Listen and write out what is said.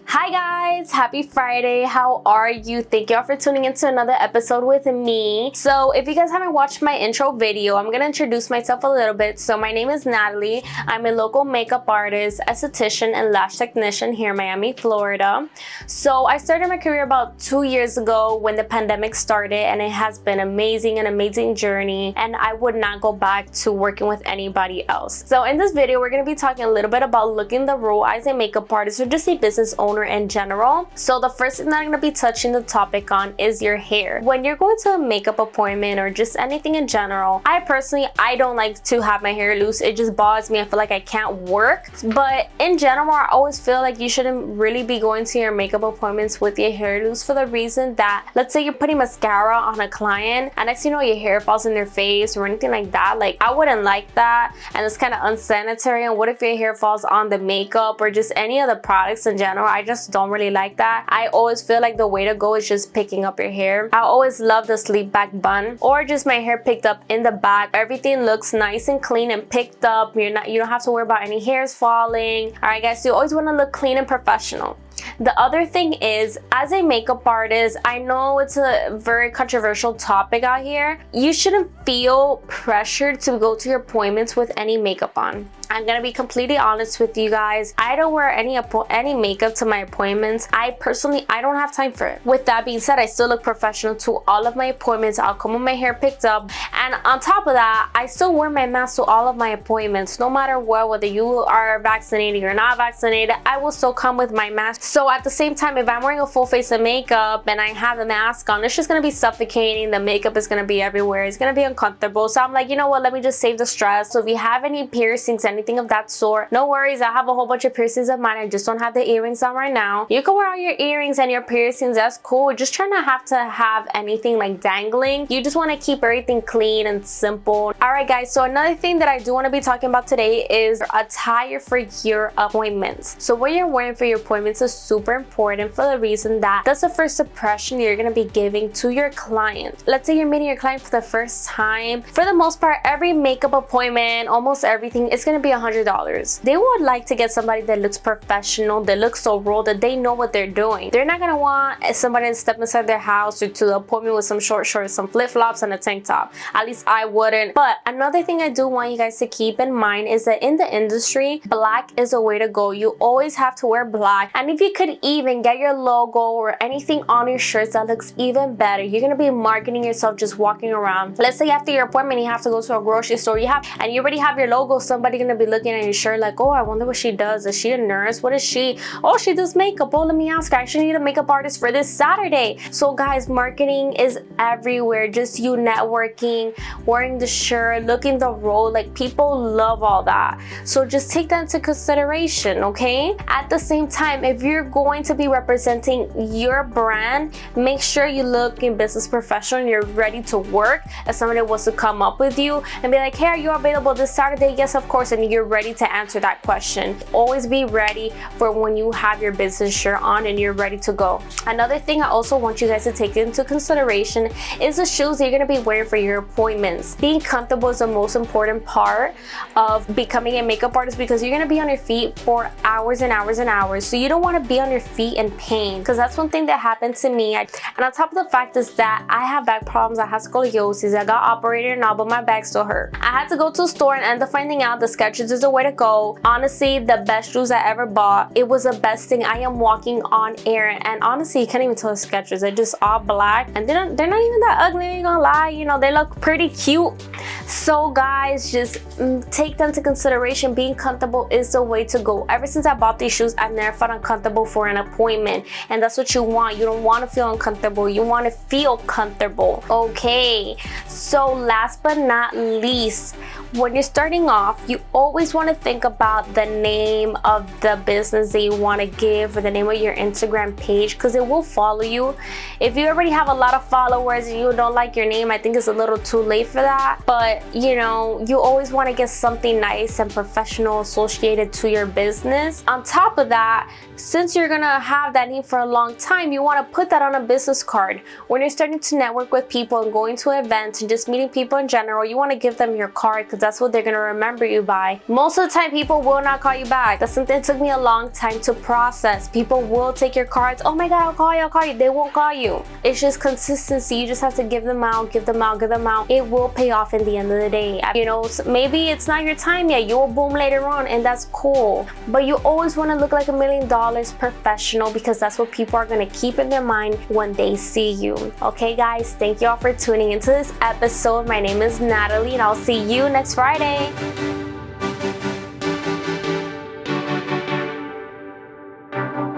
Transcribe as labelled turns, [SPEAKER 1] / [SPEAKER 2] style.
[SPEAKER 1] Hi guys, happy Friday. How are you? Thank y'all for tuning into another episode with me. So if you guys haven't watched my intro video, I'm gonna introduce myself a little bit. So my name is Natalie. I'm a local makeup artist, esthetician, and lash technician here in Miami, Florida. So I started my career about 2 years ago when the pandemic started, and it has been an amazing journey, and I would not go back to working with anybody else. So in this video, we're gonna be talking a little bit about looking the role as a makeup artist or just a business owner in general. So the first thing that I'm going to be touching the topic on is your hair. When you're going to a makeup appointment or just anything in general, I don't like to have my hair loose. It just bothers me. I feel like I can't work. But in general, I always feel like you shouldn't really be going to your makeup appointments with your hair loose, for the reason that, let's say you're putting mascara on a client and next thing you know your hair falls in their face or anything like that. Like, I wouldn't like that, and it's kind of unsanitary. And what if your hair falls on the makeup or just any of the products in general? I just don't really like that. I always feel like the way to go is just picking up your hair. I always love the sleek back bun or just my hair picked up in the back. Everything looks nice and clean and picked up. You don't have to worry about any hairs falling. All right guys, you always want to look clean and professional. The other thing is, as a makeup artist, I know it's a very controversial topic out here. You shouldn't feel pressured to go to your appointments with any makeup on. I'm gonna be completely honest with you guys. I don't wear any makeup to my appointments. I don't have time for it. With that being said, I still look professional to all of my appointments. I'll come with my hair picked up, and on top of that, I still wear my mask to all of my appointments. No matter what, whether you are vaccinated or not vaccinated, I will still come with my mask. So at the same time, if I'm wearing a full face of makeup and I have the mask on, it's just gonna be suffocating. The makeup is gonna be everywhere. It's gonna be uncomfortable. So I'm like, you know what? Let me just save the stress. So if you have any piercings, anything of that sort, no worries. I have a whole bunch of piercings of mine. I just don't have the earrings on right now. You can wear all your earrings and your piercings. That's cool. Just try not to have anything like dangling. You just want to keep everything clean and simple. All right guys, so another thing that I do want to be talking about today is attire for your appointments. So what you're wearing for your appointments is super important, for the reason that that's the first impression you're going to be giving to your client. Let's say you're meeting your client for the first time. For the most part, every makeup appointment, almost everything, is going to be $100. They would like to get somebody that looks professional, that looks so raw, that they know what they're doing. They're not going to want somebody to step inside their house or to the appointment with some short shorts, some flip-flops, and a tank top. At least I wouldn't. But another thing I do want you guys to keep in mind is that in the industry, black is a way to go. You always have to wear black. And if you could even get your logo or anything on your shirts that looks even better, you're going to be marketing yourself just walking around. Let's say after your appointment, you have to go to a grocery store, and you already have your logo. Somebody going to be looking at your shirt like, oh, I wonder what she does. Is she a nurse? What is she? Oh, she does makeup. Oh, let me ask her. I actually need a makeup artist for this Saturday. So guys, marketing is everywhere. Just you networking, wearing the shirt, looking the role. Like, people love all that. So just take that into consideration, okay? At the same time, if you're going to be representing your brand, make sure you look in business professional and you're ready to work. If somebody wants to come up with you and be like, hey, are you available this Saturday? Yes, of course. And you're ready to answer that question. Always be ready for when you have your business shirt on and you're ready to go. Another thing I also want you guys to take into consideration is the shoes that you're going to be wearing for your appointments. Being comfortable is the most important part of becoming a makeup artist, because you're going to be on your feet for hours and hours and hours. So you don't want to be on your feet in pain, because that's one thing that happened to me. And on top of the fact is that I have back problems. I have scoliosis. I got operated and all, but my back still hurt. I had to go to a store and end up finding out the Skechers is the way to go. Honestly, the best shoes I ever bought. It was the best thing. I am walking on air, and honestly, you can't even tell the Skechers. They're just all black, and they're not even that ugly. I ain't gonna lie. You know, they look pretty cute. So guys, just take that into consideration. Being comfortable is the way to go. Ever since I bought these shoes, I've never felt uncomfortable for an appointment, and that's what you want. You don't want to feel uncomfortable. You want to feel comfortable. Okay, so last but not least, when you're starting off, you always want to think about the name of the business that you want to give, or the name of your Instagram page, because it will follow you. If you already have a lot of followers and you don't like your name, I think it's a little too late for that. But you know, you always want to get something nice and professional associated to your business. guys, on top of that, since you're gonna have that name for a long time, you want to put that on a business card. When you're starting to network with people and going to events and just meeting people in general, you want to give them your card because that's what they're gonna remember you by. Most of the time, people will not call you back. That's something that took me a long time to process. People will take your cards. Oh my God, I'll call you, I'll call you. They won't call you. It's just consistency. You just have to give them out, give them out, give them out. It will pay off in the end of the day. You know, maybe it's not your time yet. You will boom later on, and that's cool. But you always want to look like $1 million professional because that's what people are going to keep in their mind when they see you. Okay, guys, thank you all for tuning into this episode. My name is Natalie, and I'll see you next Friday.